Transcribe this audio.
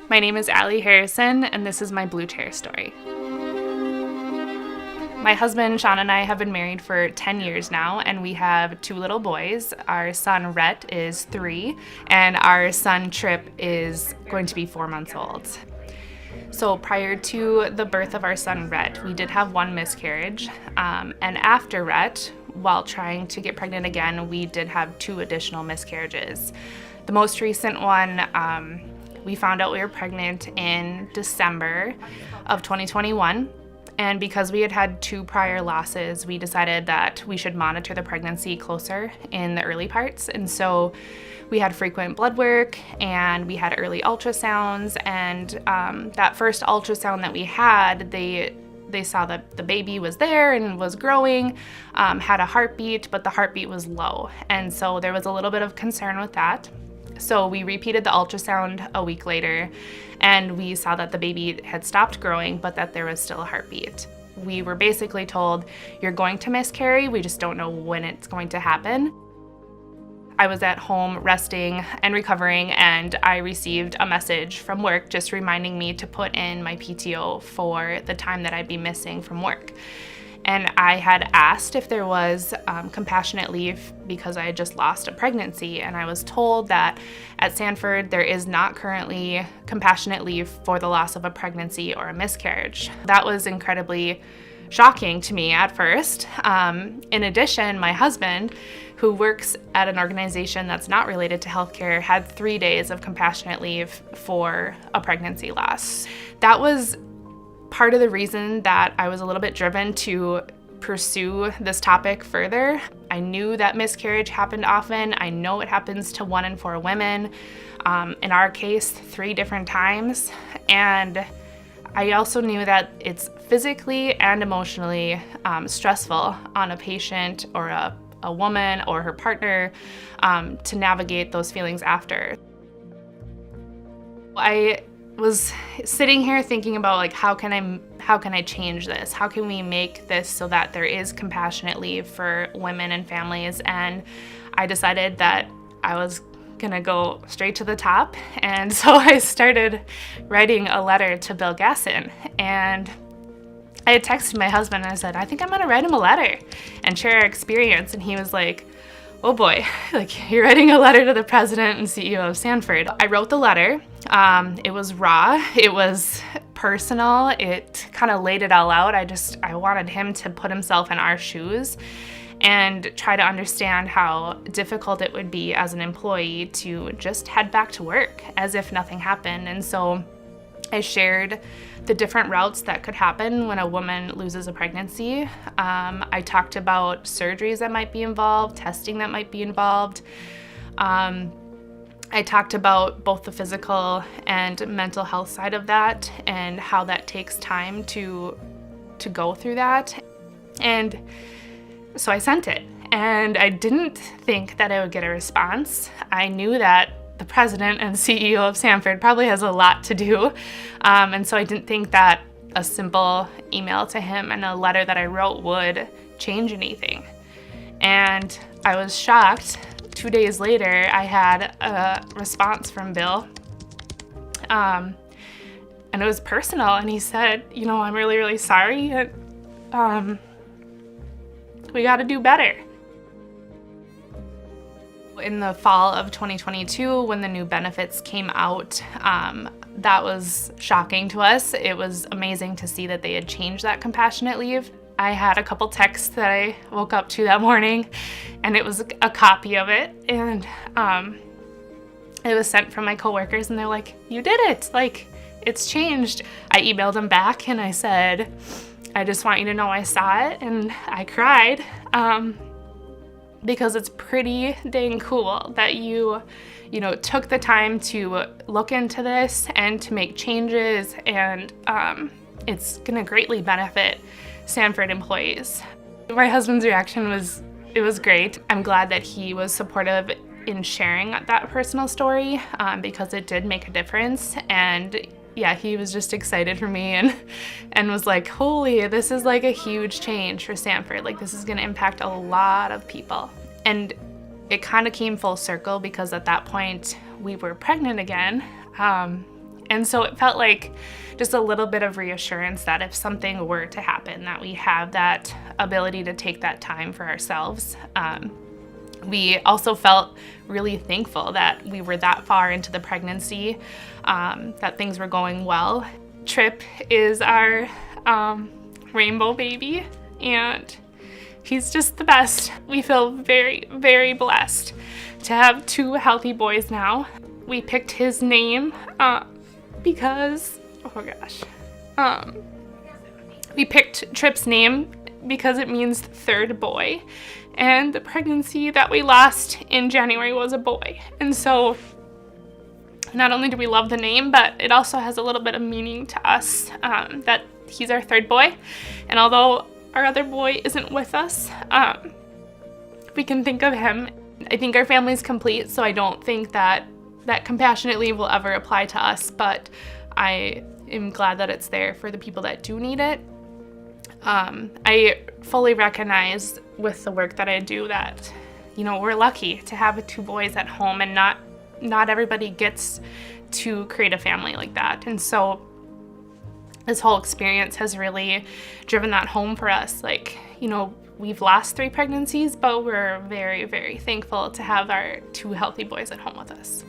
My name is Allie Harrison, and this is my blue chair story. My husband, Sean, and I have been married for 10 years now, and we have 2 little boys. Our son, Rhett, is 3, and our son, Trip, is going to be 4 months old. So prior to the birth of our son, Rhett, we did have 1 miscarriage, and after Rhett, while trying to get pregnant again, we did have 2 additional miscarriages. The most recent one, we found out we were pregnant in December of 2021. And because we had had 2 prior losses, we decided that we should monitor the pregnancy closer in the early parts. And so we had frequent blood work and we had early ultrasounds. And that first ultrasound that we had, they saw that the baby was there and was growing, had a heartbeat, but the heartbeat was low. And so there was a little bit of concern with that. So we repeated the ultrasound a week later, and we saw that the baby had stopped growing, but that there was still a heartbeat. We were basically told, you're going to miscarry, we just don't know when it's going to happen. I was at home resting and recovering, and I received a message from work just reminding me to put in my PTO for the time that I'd be missing from work. And I had asked if there was compassionate leave because I had just lost a pregnancy, and I was told that at Sanford there is not currently compassionate leave for the loss of a pregnancy or a miscarriage. That was incredibly shocking to me at first. In addition, my husband, who works at an organization that's not related to healthcare, had 3 days of compassionate leave for a pregnancy loss. That was part of the reason that I was a little bit driven to pursue this topic further. I knew that miscarriage happened often. I know it happens to 1 in 4 women. In our case, 3 different times. And I also knew that it's physically and emotionally stressful on a patient or a woman or her partner to navigate those feelings after. I was sitting here thinking about, like, how can I change this? How can we make this so that there is compassionate leave for women and families? And I decided that I was gonna go straight to the top. And so I started writing a letter to Bill Gasson. And I had texted my husband and I said, I think I'm gonna write him a letter and share our experience. And he was like, oh boy, like, you're writing a letter to the president and CEO of Sanford. I wrote the letter. It was raw, it was personal, it kind of laid it all out. I wanted him to put himself in our shoes and try to understand how difficult it would be as an employee to just head back to work as if nothing happened. And so I shared the different routes that could happen when a woman loses a pregnancy. I talked about surgeries that might be involved, testing that might be involved. I talked about both the physical and mental health side of that and how that takes time to go through that. And so I sent it, and I didn't think that I would get a response. I knew that the president and CEO of Sanford probably has a lot to do. And so I didn't think that a simple email to him and a letter that I wrote would change anything. And I was shocked. 2 days later, I had a response from Bill. And it was personal. And he said, I'm really, really sorry. We got to do better. In the fall of 2022, when the new benefits came out, that was shocking to us. It was amazing to see that they had changed that compassionate leave. I had a couple texts that I woke up to that morning, and it was a copy of it, and it was sent from my coworkers, and they're like, you did it, like, it's changed. I emailed them back, and I said, I just want you to know I saw it, and I cried. Because it's pretty dang cool that you took the time to look into this and to make changes, and it's gonna greatly benefit Sanford employees. My husband's reaction was great. I'm glad that he was supportive in sharing that personal story because it did make a difference. And yeah, he was just excited for me and was like, holy, this is like a huge change for Sanford. Like, this is gonna impact a lot of people. And it kind of came full circle because at that point we were pregnant again. And so it felt like just a little bit of reassurance that if something were to happen, that we have that ability to take that time for ourselves. We also felt really thankful that we were that far into the pregnancy, that things were going well. Trip is our rainbow baby, and he's just the best. We feel very, very blessed to have 2 healthy boys now. We picked his name because, we picked Trip's name because it means third boy, and the pregnancy that we lost in January was a boy. And so not only do we love the name, but it also has a little bit of meaning to us, that he's our third boy. And although our other boy isn't with us, we can think of him. I think our family's complete, so I don't think that compassionate leave will ever apply to us, but I am glad that it's there for the people that do need it. I fully recognize with the work that I do that, we're lucky to have 2 boys at home, and not everybody gets to create a family like that. And so this whole experience has really driven that home for us. We've lost 3 pregnancies, but we're very, very thankful to have our 2 healthy boys at home with us.